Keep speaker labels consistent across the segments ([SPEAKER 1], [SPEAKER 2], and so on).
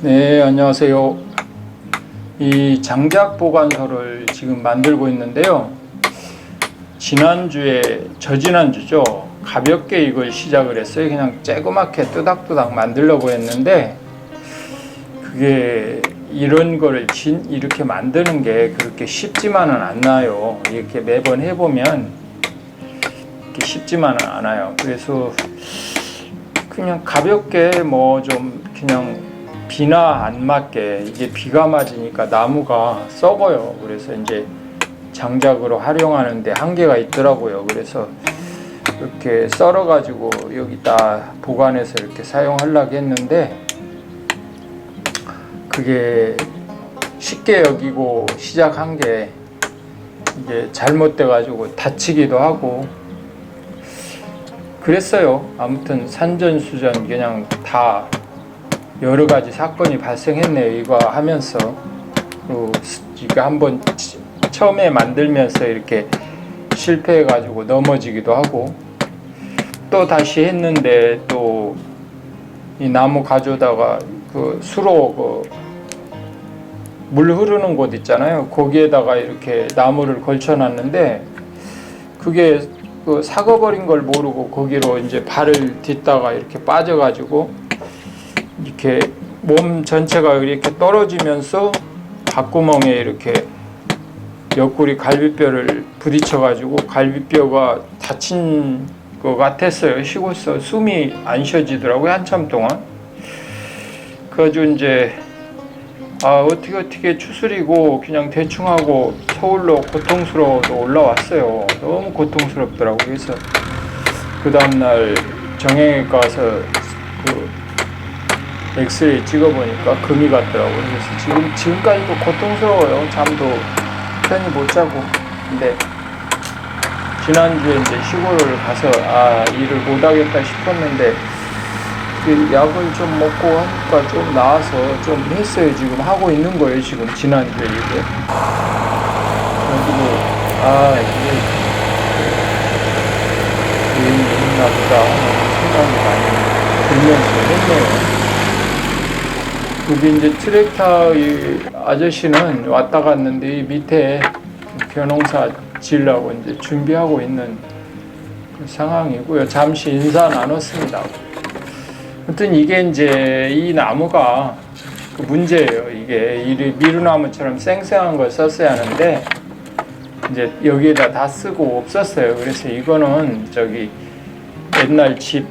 [SPEAKER 1] 네, 안녕하세요. 이 장작 보관소를 지금 만들고 있는데요. 저지난주죠. 가볍게 이걸 시작을 했어요. 그냥 쬐그맣게 뜨닥뜨닥 만들려고 했는데, 그게 이런 거를 이렇게 만드는 게 그렇게 쉽지만은 않나요. 이렇게 매번 해보면 이렇게 쉽지만은 않아요. 그래서 그냥 가볍게 좀 그냥 비나 안 맞게, 이게 비가 맞으니까 나무가 썩어요. 그래서 이제 장작으로 활용하는데 한계가 있더라고요. 그래서 이렇게 썰어 가지고 여기다 보관해서 이렇게 사용하려고 했는데, 그게 쉽게 여기고 시작한 게 이게 잘못돼 가지고 다치기도 하고 그랬어요. 아무튼 산전수전 그냥 다 여러 가지 사건이 발생했네요. 이거 하면서. 이거 한번 처음에 만들면서 이렇게 실패해 가지고 넘어지기도 하고, 또 다시 했는데 또 이 나무 가져다가 그 수로 물 흐르는 곳 있잖아요. 거기에다가 이렇게 나무를 걸쳐 놨는데, 그게 삭아버린 걸 모르고 거기로 이제 발을 딛다가 이렇게 빠져 가지고 이렇게 몸 전체가 이렇게 떨어지면서 밭구멍에 이렇게 옆구리 갈비뼈를 부딪혀 가지고 갈비뼈가 다친 것 같았어요. 식었어. 숨이 안 쉬어지더라고요, 한참 동안. 그래가지고 이제 어떻게 추스리고 그냥 대충 하고 서울로 고통스러워도 올라왔어요. 너무 고통스럽더라고요. 그래서 그 다음날 정형외과 가서 엑스레이 찍어보니까 금이 갔더라고요. 그래서 지금까지도 고통스러워요. 잠도 편히 못 자고. 근데 지난주에 이제 시골을 가서 일을 못 하겠다 싶었는데, 그 약을 좀 먹고 하니까 좀 나아서 좀 했어요. 지금 하고 있는 거예요. 지금 지난주에 이게. 그래가지고 이게原因있나 보다 하는 생각이 많이 들면서 했네요. 여기 이제 트랙터 이 아저씨는 왔다 갔는데, 이 밑에 벼농사 지으려고 이제 준비하고 있는 그 상황이고요. 잠시 인사 나눴습니다. 아무튼 이게 이제 이 나무가 그 문제예요. 이게 미루나무처럼 쌩쌩한 걸 썼어야 하는데, 이제 여기에다 다 쓰고 없었어요. 그래서 이거는 옛날 집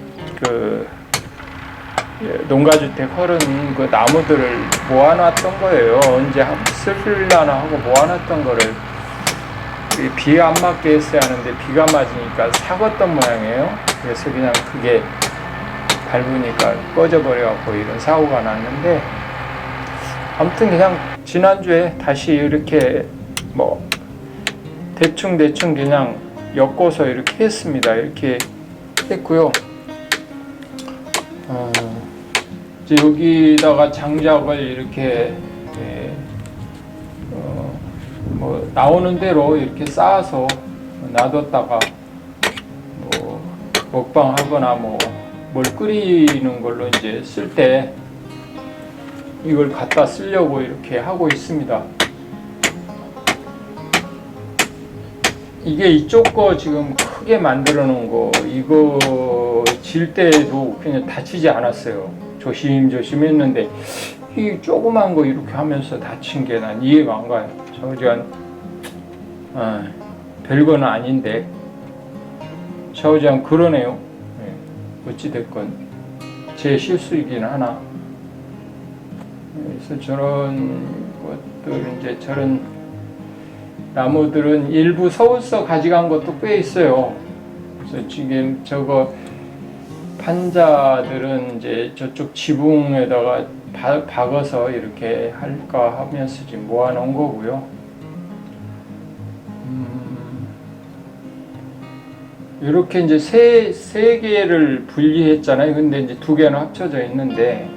[SPEAKER 1] 농가주택 허른 그 나무들을 모아놨던 거예요. 언제 쓸려나 하고 모아놨던 거를 비 안 맞게 했어야 하는데 비가 맞으니까 삭았던 모양이에요. 그래서 그냥 그게 밟으니까 꺼져버려갖고 이런 사고가 났는데, 아무튼 그냥 지난주에 다시 이렇게 대충 그냥 엮어서 이렇게 했습니다. 이렇게 했고요. 이제 여기다가 장작을 이렇게 나오는 대로 이렇게 쌓아서 놔뒀다가 먹방하거나 뭘 끓이는 걸로 이제 쓸 때 이걸 갖다 쓰려고 이렇게 하고 있습니다. 이게 이쪽 거 지금 크게 만들어 놓은 거, 이거 질 때도 그냥 다치지 않았어요. 조심조심 했는데, 이 조그만 거 이렇게 하면서 다친 게 난 이해가 안 가요. 별거는 아닌데 샤오지안 그러네요. 어찌됐건 제 실수이긴 하나. 그래서 저런 것들, 이제 저런 나무들은 일부 서울서 가져간 것도 꽤 있어요. 그래서 지금 저거 판자들은 이제 저쪽 지붕에다가 박아서 이렇게 할까 하면서 지금 모아놓은 거고요. 이렇게 이제 세 개를 분리했잖아요. 근데 이제 두 개는 합쳐져 있는데,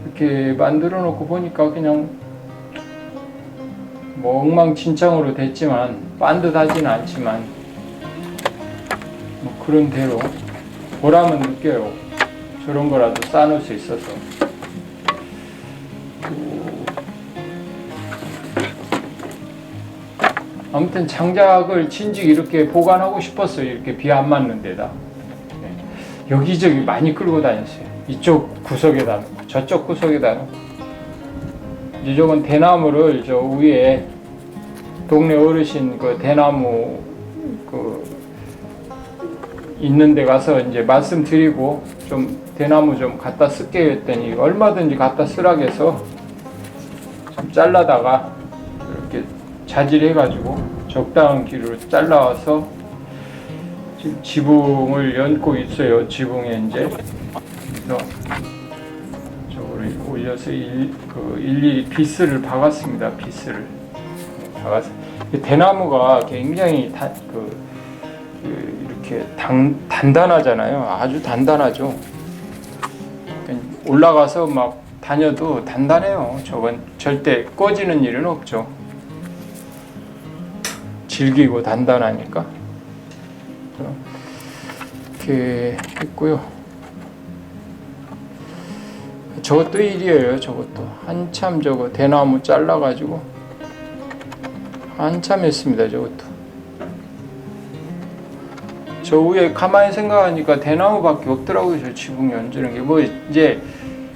[SPEAKER 1] 이렇게 만들어 놓고 보니까 그냥 엉망진창으로 됐지만, 반듯하지는 않지만 그런 대로 보람은 느껴요. 저런 거라도 쌓아놓을 수 있어서. 아무튼 장작을 진즉 이렇게 보관하고 싶었어요. 이렇게 비 안 맞는 데다. 네. 여기저기 많이 끌고 다녔어요. 이쪽 구석에다 놓고 저쪽 구석에다 놓고. 이쪽은 대나무를 저 위에 동네 어르신 그 대나무 그 있는 데 가서 이제 말씀드리고 좀 대나무 좀 갖다 쓸게요 했더니 얼마든지 갖다 쓰라고 좀 잘라다가 이렇게 자질해 가지고 적당한 길이로 잘라와서 지금 지붕을 연고 있어요. 지붕에 이제 그래서 저거를 올려서 일일이 비스를 박았습니다. 비스를 박아서 대나무가 굉장히 이렇게 단단하잖아요. 아주 단단하죠. 올라가서 막 다녀도 단단해요. 저건 절대 꺼지는 일은 없죠. 질기고 단단하니까. 이렇게 했고요. 저것도 일이에요. 저것도 한참 저거 대나무 잘라가지고 한참 했습니다. 저것도. 저 위에 가만히 생각하니까 대나무밖에 없더라고요. 저 지붕 얹는 게. 뭐 이제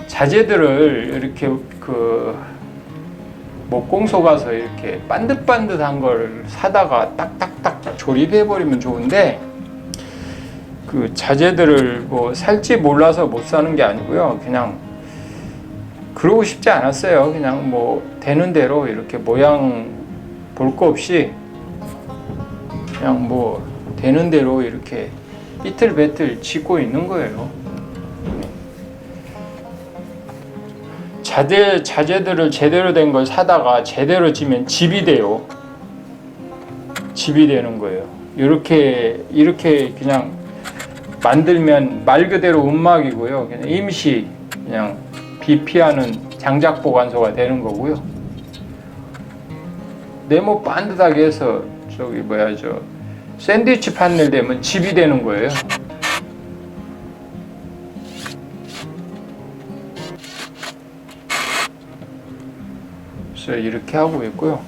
[SPEAKER 1] 자재들을 이렇게 그 목공소 가서 이렇게 반듯반듯한 걸 사다가 딱딱딱 조립해 버리면 좋은데 그 자재들을 뭐 살지 몰라서 못 사는 게 아니고요. 그냥 그러고 싶지 않았어요. 그냥 뭐 되는 대로 이렇게 모양 볼 거 없이 그냥 뭐 되는 대로 이렇게 삐틀배틀 짓고 있는 거예요. 자재들을 제대로 된 걸 사다가 제대로 지면 집이 돼요. 집이 되는 거예요. 이렇게 그냥 만들면 말 그대로 움막이고요. 그냥 임시 그냥 비 피하는 장작 보관소가 되는 거고요. 네모 반듯하게 해서 저기 샌드위치 판넬 되면 집이 되는 거예요. 그래서 이렇게 하고 있고요.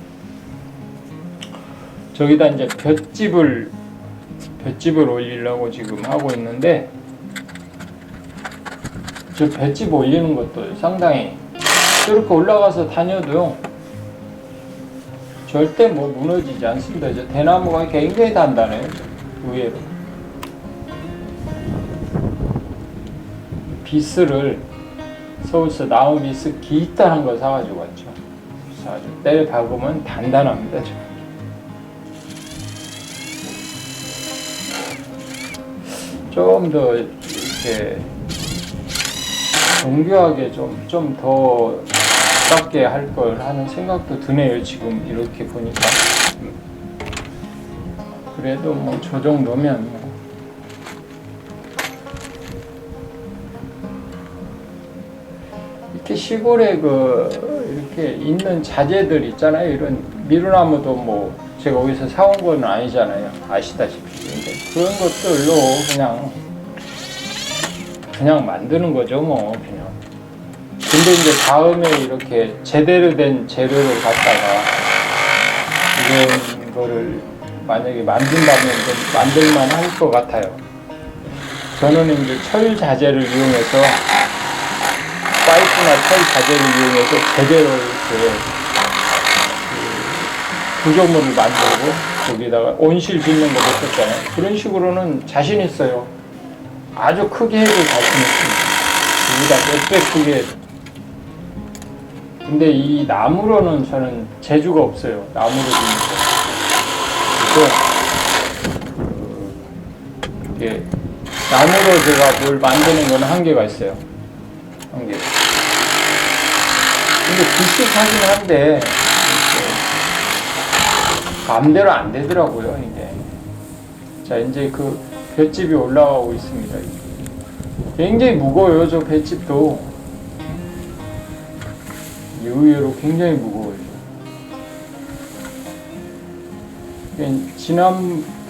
[SPEAKER 1] 저기다 이제 볏짚을 올리려고 지금 하고 있는데 저 볏짚 올리는 것도 상당히 이렇게 올라가서 다녀도요 절대 뭐 무너지지 않습니다. 저 대나무가 굉장히 단단해요. 의외로 비스를 서울서 나무 비스 기탄한 거 사가지고 왔죠. 그래서 아주 때려 박으면 단단합니다. 좀 더 이렇게 정교하게 좀 더 가깝게 할 걸 하는 생각도 드네요. 지금 이렇게 보니까. 그래도 뭐 저 정도면 이렇게 시골에 이렇게 있는 자재들 있잖아요. 이런 미루나무도 뭐 제가 어디서 사온 건 아니잖아요. 아시다시피. 그런 것들로 그냥 만드는 거죠, 뭐 그냥. 근데 이제 다음에 이렇게 제대로 된 재료를 갖다가 이런 거를 만약에 만든다면 만들만 할 것 같아요. 저는 이제 철 자재를 이용해서 파이프나 철 자재를 이용해서 제대로 이렇게 구조물을 만들고 거기다가 온실 짓는 거 못했잖아요. 그런 식으로는 자신 있어요. 아주 크게 해도 자신 있습니다. 여기다 몇 배 크게 해도. 근데 이 나무로는 저는 재주가 없어요. 나무로 짓는 거. 그래서 이게 나무로 제가 뭘 만드는 건 한계가 있어요. 한계. 근데 비슷하긴 한데 마음대로 안 되더라고요. 이게. 자, 이제 그 볏짚이 올라가고 있습니다. 굉장히 무거워요. 저 볏짚도. 의외로 굉장히 무거워요.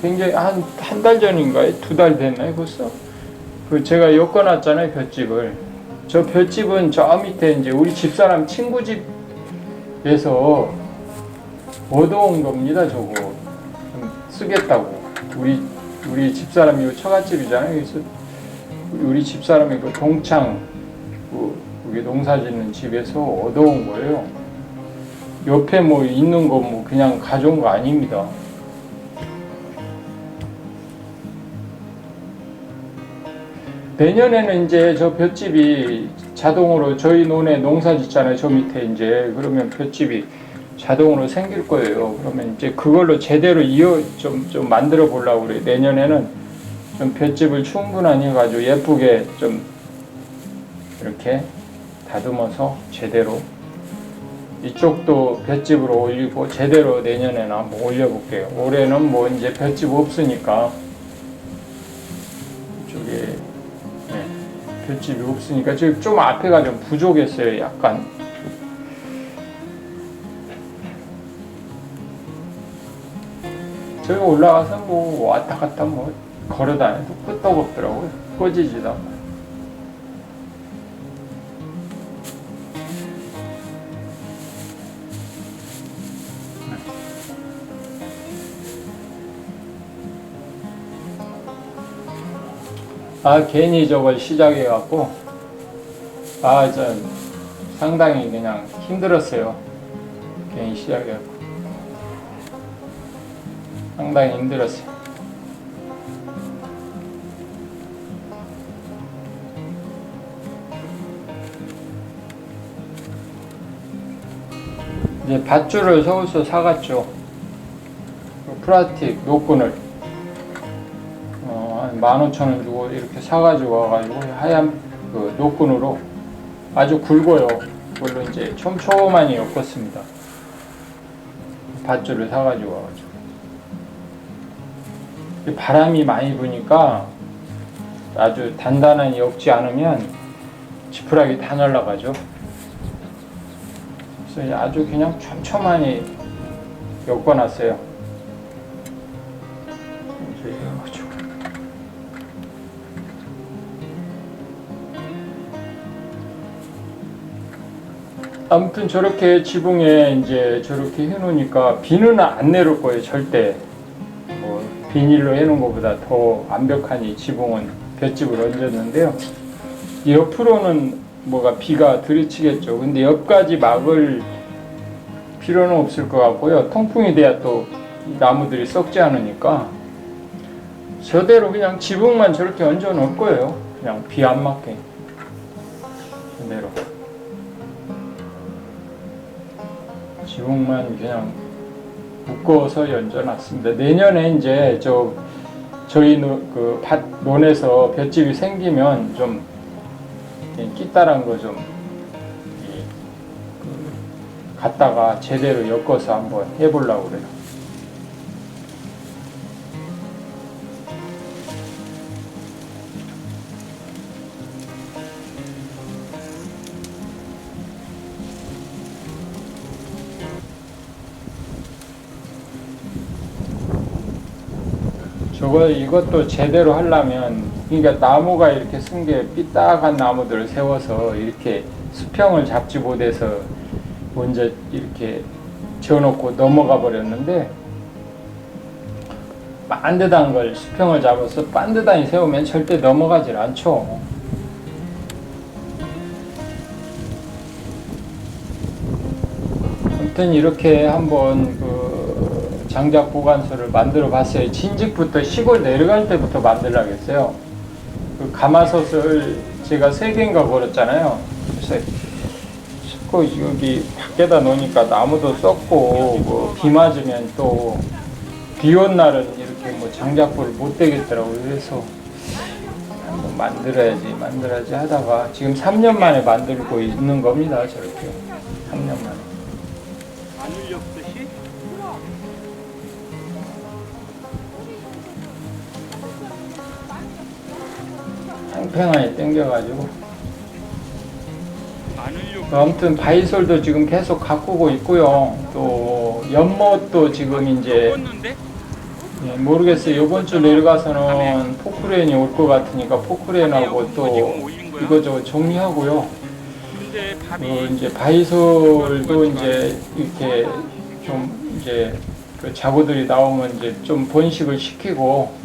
[SPEAKER 1] 굉장히 한 달 전인가요? 2달 됐나요? 벌써? 제가 엮어놨잖아요. 볏짚을. 저 볏짚은 저 밑에 이제 우리 집사람 친구 집에서 얻어온 겁니다. 저거 쓰겠다고. 우리 집사람이 이 처갓집이잖아요. 그래서 우리 집사람이 그 동창 여기 농사 짓는 집에서 얻어온 거예요. 옆에 뭐 있는 거 뭐 그냥 가져온 거 아닙니다. 내년에는 이제 저 볏집이 자동으로 저희 논에 농사 짓잖아요. 저 밑에 이제 그러면 볏집이 자동으로 생길 거예요. 그러면 이제 그걸로 제대로 좀 만들어 보려고 그래요. 내년에는 좀 볏집을 충분하게 해가지고 예쁘게 좀 이렇게 다듬어서 제대로 이쪽도 볏집으로 올리고 제대로 내년에는 한번 올려볼게요. 올해는 뭐 이제 볏집 없으니까 이쪽에 볏집이 없으니까 지금 좀 앞에가 좀 부족했어요. 약간 저기 올라가서 뭐 왔다 갔다 뭐 걸어다녀도 끄떡없더라고요. 꺼지지도 않고. 괜히 저걸 시작해갖고 상당히 그냥 힘들었어요. 괜히 시작해갖고 상당히 힘들었어요. 이제 밧줄을 서울서 사갔죠. 플라스틱 노끈을 한 15,000원 주고 이렇게 사가지고 와가지고 하얀 그 노끈으로 아주 굵어요. 그걸로 이제 촘촘하니 엮었습니다. 밧줄을 사가지고 와가지고 바람이 많이 부니까 아주 단단하게 엮지 않으면 지푸라기 다 날아가죠. 그래서 아주 그냥 촘촘하니 엮어놨어요. 아무튼 저렇게 지붕에 이제 저렇게 해놓으니까 비는 안 내릴 거예요. 절대. 뭐 비닐로 해놓은 것보다 더 완벽하니 지붕은 볏집을 얹었는데요. 옆으로는 뭐가 비가 들이치겠죠. 근데 옆까지 막을 필요는 없을 것 같고요. 통풍이 돼야 또 나무들이 썩지 않으니까 저대로 그냥 지붕만 저렇게 얹어 놓을 거예요. 그냥 비 안 맞게 그대로 지붕만 그냥 묶어서 얹어놨습니다. 내년에 이제 저희 그 밭 논에서 볏집이 생기면 좀 끼따란 거 좀 갖다가 제대로 엮어서 한번 해보려고 그래요. 이것도 제대로 하려면, 그러니까 나무가 이렇게 쓴 게 삐딱한 나무들을 세워서 이렇게 수평을 잡지 못해서 먼저 이렇게 지어놓고 넘어가 버렸는데, 반듯한 걸 수평을 잡아서 반듯하게 세우면 절대 넘어가질 않죠. 아무튼 이렇게 한번 장작 보관소를 만들어 봤어요. 진즉부터 시골 내려갈 때부터 만들라겠어요. 그 가마솥을 제가 3개인가 걸었잖아요. 그래서 여기 밖에다 놓으니까 나무도 썩고 비 맞으면 또 비 온 날은 이렇게 장작불을 못 대겠더라고요. 그래서 한번 만들어야지 하다가 지금 3년 만에 만들고 있는 겁니다. 저렇게 3년 만에. 팽팽하게 당겨가지고 아무튼 바이솔도 지금 계속 가꾸고 있고요. 또 연못도 지금 이제 모르겠어요. 이번 주 내려가서는 포크레인이 올 것 같으니까 포크레인하고 또 이거저거 정리하고요. 이제 바이솔도 이제 이렇게 좀 이제 그 자구들이 나오면 이제 좀 번식을 시키고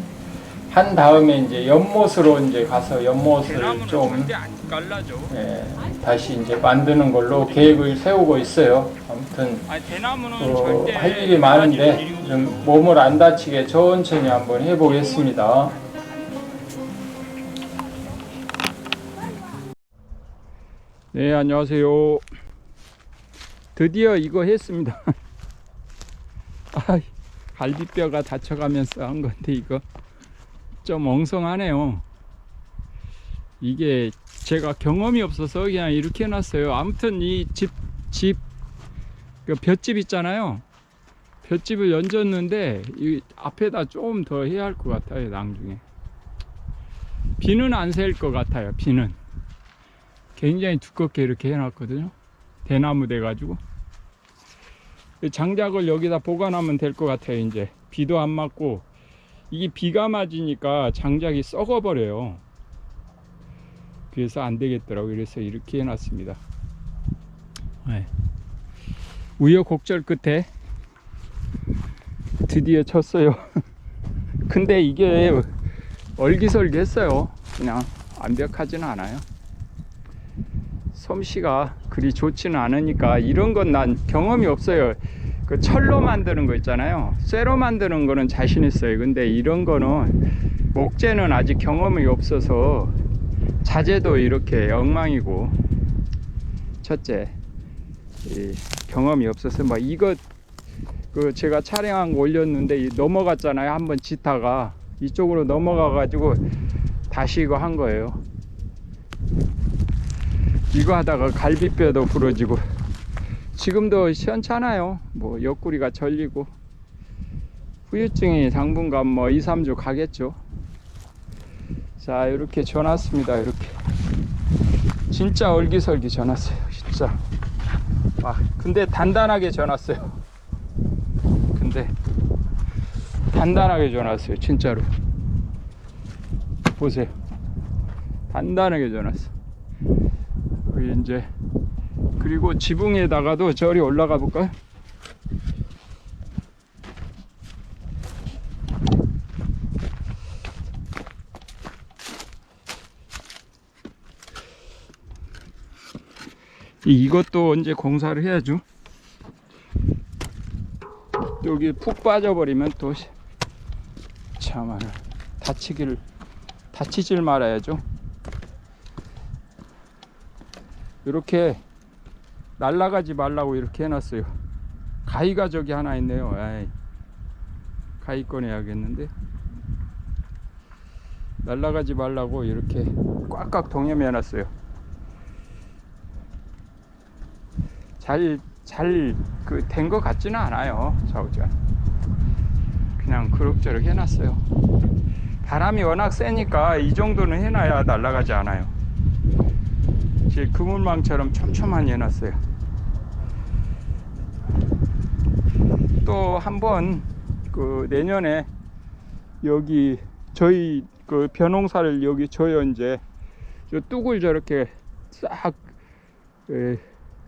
[SPEAKER 1] 한 다음에 이제 연못으로 이제 가서 연못을 좀 다시 이제 만드는 걸로 계획을 세우고 있어요. 아무튼 할 일이 많은데 좀 몸을 안 다치게 천천히 한번 해보겠습니다. 네, 안녕하세요. 드디어 이거 했습니다. 갈비뼈가 다쳐가면서 한 건데 이거 좀 엉성하네요. 이게 제가 경험이 없어서 그냥 이렇게 해놨어요. 아무튼 이 그 볏짚 있잖아요. 볏짚을 얹었는데 이 앞에다 좀 더 해야 할 것 같아요. 나중에 비는 안 셀 것 같아요. 비는 굉장히 두껍게 이렇게 해놨거든요. 대나무 돼가지고 장작을 여기다 보관하면 될 것 같아요. 이제 비도 안 맞고 이게 비가 맞으니까 장작이 썩어버려요. 그래서 안 되겠더라고요. 그래서 이렇게 해놨습니다. 네. 우여곡절 끝에 드디어 쳤어요. 근데 이게 얼기설기했어요. 그냥 완벽하지는 않아요. 솜씨가 그리 좋지는 않으니까 이런 건 난 경험이 없어요. 그 철로 만드는 거 있잖아요. 쇠로 만드는 거는 자신 있어요. 근데 이런 거는 목재는 아직 경험이 없어서 자재도 이렇게 엉망이고, 첫째 경험이 없어서 막 이거 그 제가 촬영한 거 올렸는데 넘어갔잖아요. 한번 짓다가 이쪽으로 넘어가 가지고 다시 이거 한 거예요. 이거 하다가 갈비뼈도 부러지고 지금도 시원찮아요. 뭐 옆구리가 절리고 후유증이 당분간 뭐 2, 3주 가겠죠. 자, 이렇게 줘놨습니다. 이렇게 진짜 얼기설기 줘놨어요. 진짜 근데 단단하게 줘놨어요. 근데 단단하게 줘놨어요. 진짜로 보세요. 단단하게 줘놨어. 이제 그리고 지붕에다가도 저리 올라가 볼까요? 이것도 언제 공사를 해야죠. 여기 푹 빠져버리면 또 참 다치질 말아야죠. 이렇게 날아가지 말라고 이렇게 해놨어요. 가위가 저기 하나 있네요. 에이, 가위 꺼내야겠는데. 날아가지 말라고 이렇게 꽉꽉 동여매 해놨어요. 잘 그 된 것 같지는 않아요. 좌우전 그냥 그럭저럭 해놨어요. 바람이 워낙 세니까 이 정도는 해놔야 날아가지 않아요. 그물망처럼 촘촘하게 해놨어요. 또 한번 그 내년에 여기 저희 그 벼농사를 여기 줘요. 이제 저 뚝을 저렇게 싹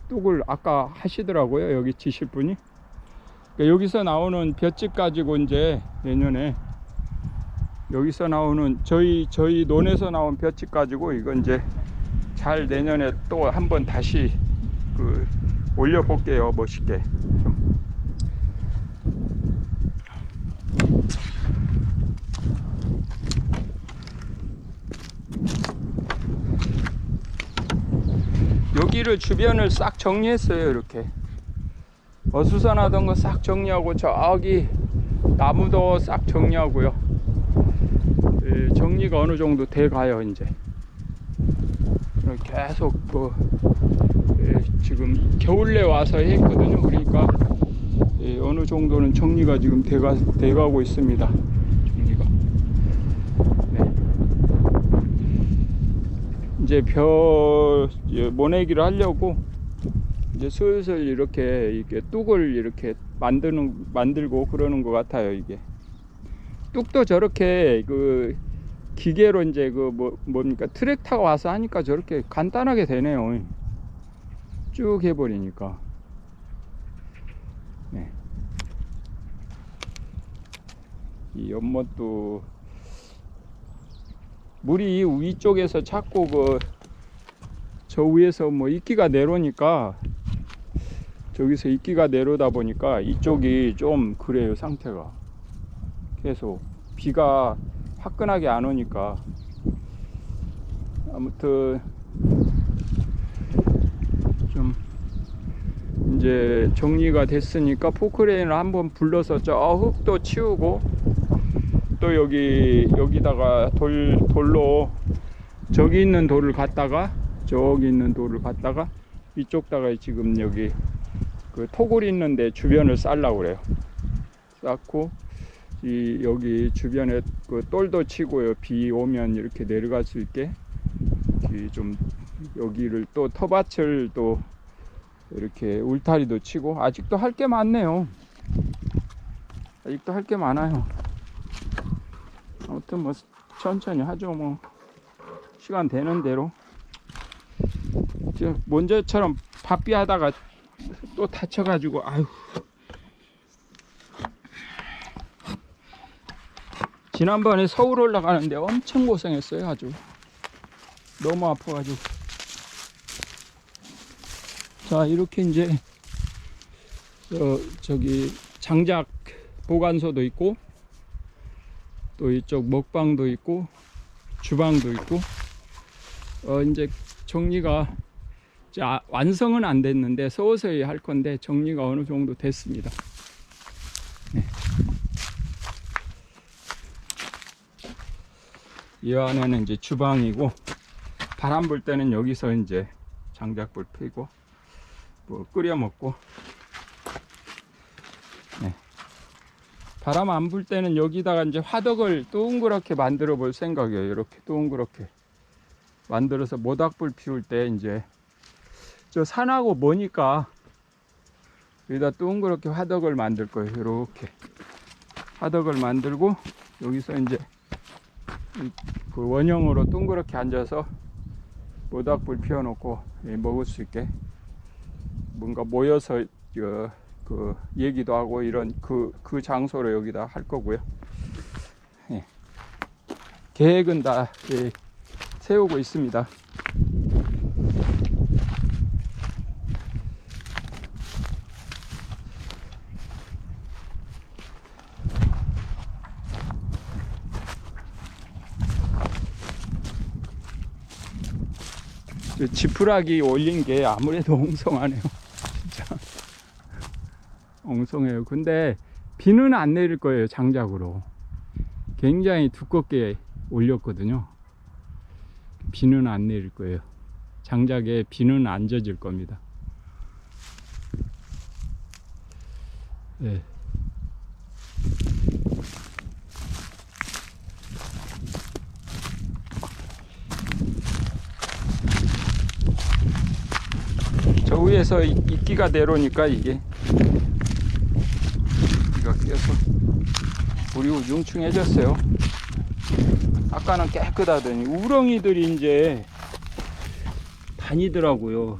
[SPEAKER 1] 뚝을 아까 하시더라고요. 여기 지실 분이. 그러니까 여기서 나오는 볏짚 가지고 이제 내년에 여기서 나오는 저희 논에서 나온 볏짚 가지고 이거 이제 잘 내년에 또 한번 다시 그 올려 볼게요. 멋있게 좀. 여기를 주변을 싹 정리했어요. 이렇게 어수선하던 거 싹 정리하고 저기 나무도 싹 정리하고요. 정리가 어느 정도 돼 가요. 이제 계속 지금 겨울에 와서 했거든요. 그러니까 어느 정도는 정리가 지금 돼가고 있습니다. 정리가. 네. 이제 모내기를 하려고 이제 슬슬 이렇게 뚝을 이렇게 만들고 그러는 것 같아요. 이게 뚝도 저렇게 그 기계로 이제 뭡니까 트랙터가 와서 하니까 저렇게 간단하게 되네요. 쭉 해버리니까. 네. 이 연못도 물이 위쪽에서 자꾸 저 위에서 뭐 이끼가 내려오니까, 저기서 이끼가 내려오다 보니까 이쪽이 좀 그래요, 상태가. 계속 비가 화끈하게 안 오니까. 아무튼 좀 이제 정리가 됐으니까 포크레인을 한번 불러서 저 흙도 치우고, 또 여기다가 돌로 저기 있는 돌을 갖다가 이쪽다가 지금 여기 그 토굴 있는데 주변을 쌀라고 그래요. 쌓고 여기 주변에 그 똘도 치고요. 비 오면 이렇게 내려갈 수 있게 좀 여기를 또 터밭을 또 이렇게 울타리도 치고. 아직도 할 게 많네요. 아직도 할 게 많아요. 아무튼 뭐 천천히 하죠. 뭐 시간 되는 대로. 먼저처럼 바삐 하다가 또 다쳐가지고 아유. 지난번에 서울 올라가는데 엄청 고생했어요. 아주 너무 아파가지고. 자, 이렇게 이제 저기 장작 보관소도 있고, 또 이쪽 먹방도 있고 주방도 있고, 이제 정리가 이제 완성은 안 됐는데 서서히 할 건데 정리가 어느 정도 됐습니다. 네. 이 안에는 이제 주방이고, 바람 불 때는 여기서 이제 장작불 피고 뭐 끓여 먹고. 네. 바람 안 불 때는 여기다가 이제 화덕을 둥그렇게 만들어 볼 생각이에요. 이렇게 둥그렇게 만들어서 모닥불 피울 때 이제 저 산하고 머니까 여기다 둥그렇게 화덕을 만들 거예요. 이렇게 화덕을 만들고, 여기서 이제 그 원형으로 둥그렇게 앉아서 모닥불 피워놓고 먹을 수 있게, 뭔가 모여서 그 얘기도 하고 이런 그 장소로 여기다 할 거고요. 예. 계획은 다 세우고 있습니다. 지푸라기 올린 게 아무래도 엉성하네요. 진짜 엉성해요. 근데 비는 안 내릴 거예요. 장작으로 굉장히 두껍게 올렸거든요. 비는 안 내릴 거예요. 장작에 비는 안 젖을 겁니다. 네. 저 위에서 이끼가 내려오니까 이게 이끼가 끼어서 물이 우중충해졌어요. 아까는 깨끗하더니 우렁이들이 이제 다니더라고요.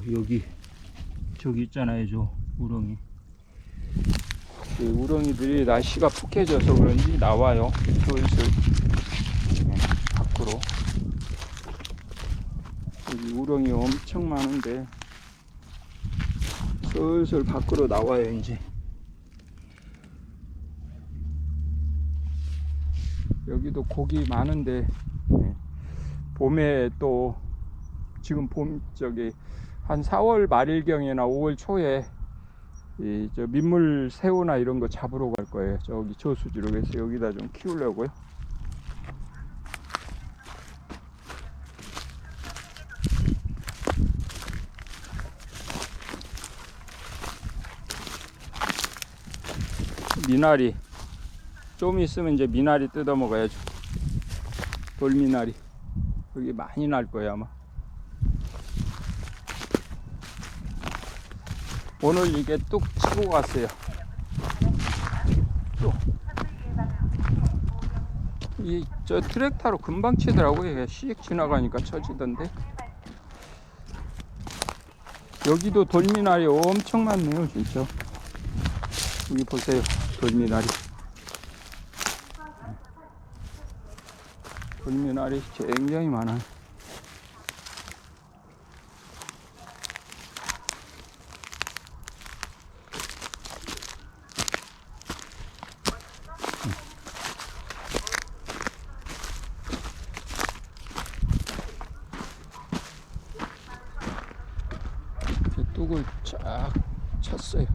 [SPEAKER 1] 저기 있잖아요. 저 우렁이. 그 우렁이들이 날씨가 푹해져서 그런지 나와요. 슬슬 밖으로. 여기 우렁이 엄청 많은데 슬슬 밖으로 나와요. 이제 여기도 고기 많은데, 봄에 또 지금 저기 한 4월 말일경이나 5월 초에 저 민물 새우나 이런 거 잡으러 갈 거예요. 저기 저수지로. 그래서 여기다 좀 키우려고요. 미나리 좀 있으면 이제 미나리 뜯어 먹어야죠. 돌미나리 여기 많이 날 거예요 아마. 오늘 이게 뚝 치고 갔어요. 저 트랙터로 금방 치더라고요. 씩 지나가니까 쳐지던데. 여기도 돌미나리 엄청 많네요 진짜. 여기 보세요. 돌미나리. 돌미나리 굉장히 많아요. 뚝을 쫙 쳤어요.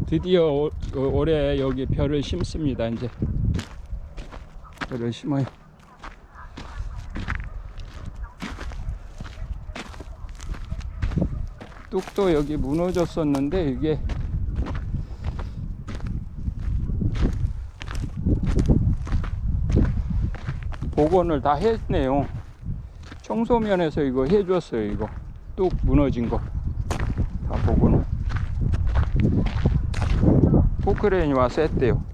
[SPEAKER 1] 드디어 올해 여기 벼를 심습니다. 이제 벼를 심어요. 뚝도 여기 무너졌었는데 이게 복원을 다 했네요. 청소면에서 이거 해줬어요. 이거 뚝 무너진 거 다 복원을. 포크레인이 와서 했대요.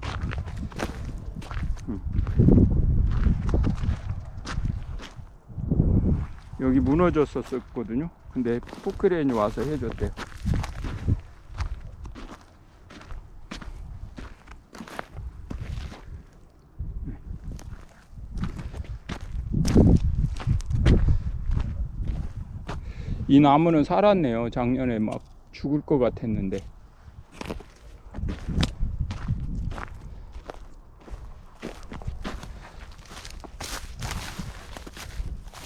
[SPEAKER 1] 여기 무너졌었거든요. 근데 포크레인이 와서 해줬대요. 이 나무는 살았네요. 작년에 막 죽을 것 같았는데.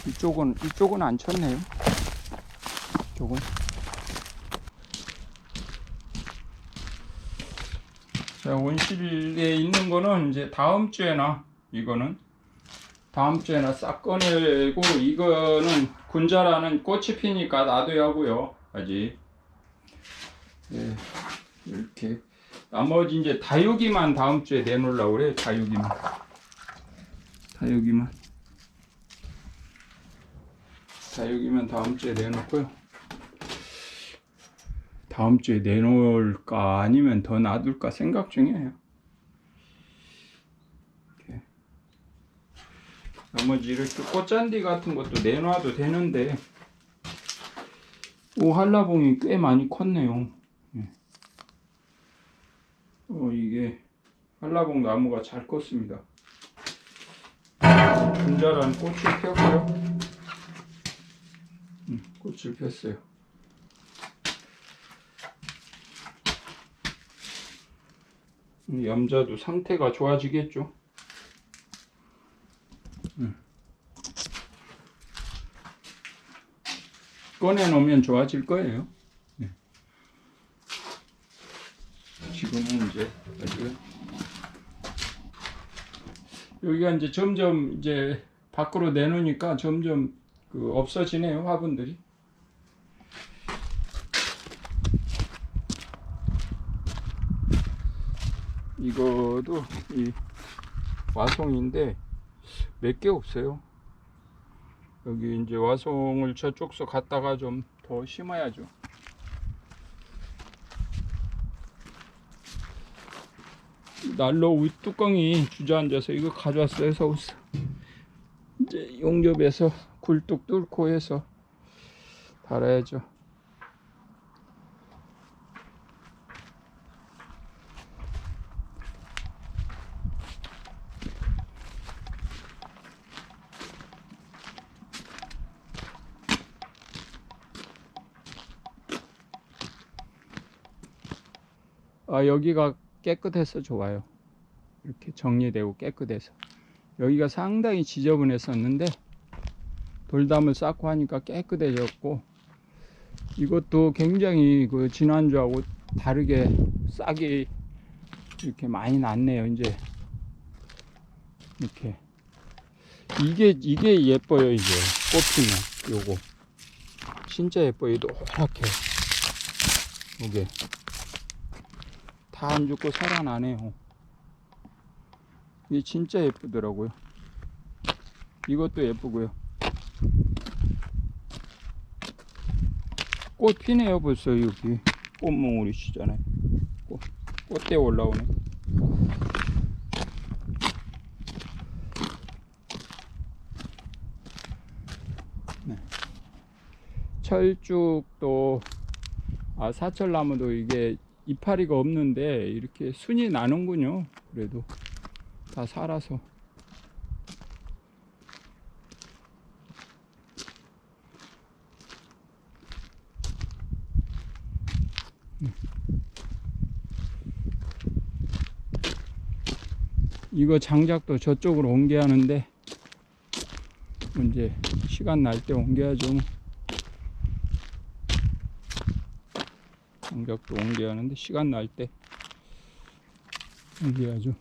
[SPEAKER 1] 이쪽은 안 쳤네요. 이쪽은. 자, 온실에 있는 거는 이제 다음 주에나, 이거는 다음 주에나 싹 꺼내고, 이거는 군자라는 꽃이 피니까 놔둬야 하고요. 아직. 네, 이렇게. 나머지 이제 다육이만 다음 주에 내놓으려고 그래요. 다육이만. 다육이면 다음 주에 내놓고요. 다음 주에 내놓을까 아니면 더 놔둘까 생각 중이에요. 이렇게. 나머지 이렇게 꽃잔디 같은 것도 내놔도 되는데, 오, 한라봉이 꽤 많이 컸네요. 이게 한라봉 나무가 잘 컸습니다. 분자라는 꽃을 폈고요. 꽃을 폈어요. 염자도 상태가 좋아지겠죠. 꺼내놓으면 좋아질 거예요. 지금은 이제 아직은 여기가 이제 점점 이제 밖으로 내놓으니까 점점 없어지네요, 화분들이. 이거도 이 와송인데 몇 개 없어요. 여기 이제 와송을 저쪽서 갖다가 좀 더 심어야죠. 난로 윗뚜껑이 주저앉아서 이거 가져왔어요. 서울서 이제 용접해서 굴뚝 뚫고 해서 달아야죠. 여기가 깨끗해서 좋아요. 이렇게 정리되고 깨끗해서. 여기가 상당히 지저분했었는데 돌담을 쌓고 하니까 깨끗해졌고, 이것도 굉장히 지난주하고 다르게 싹이 이렇게 많이 났네요. 이제 이렇게 이게 예뻐요. 이게 꽃피면 요거 진짜 예뻐요. 노랗게 이게 다 안 죽고 살아나네요. 이게 진짜 예쁘더라고요. 이것도 예쁘고요. 꽃 피네요. 벌써 여기 꽃몽울이 시잖아요. 꽃대 올라오네. 네. 철쭉도 사철나무도 이게 이파리가 없는데 이렇게 순이 나는군요. 그래도 다 살아서 이거 장작도 저쪽으로 옮겨야 하는데 이제 시간 날 때 옮겨야죠. 장작도 옮겨야 하는데 시간 날 때 옮겨야죠.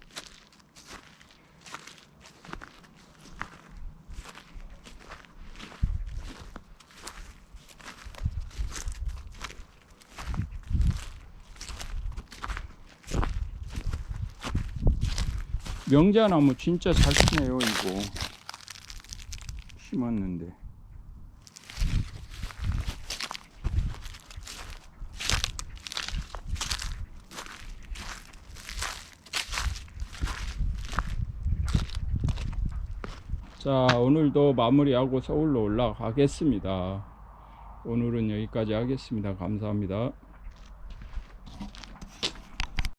[SPEAKER 1] 명자나무 진짜 잘 크네요. 이거 심었는데. 자, 오늘도 마무리하고 서울로 올라가겠습니다. 오늘은 여기까지 하겠습니다. 감사합니다.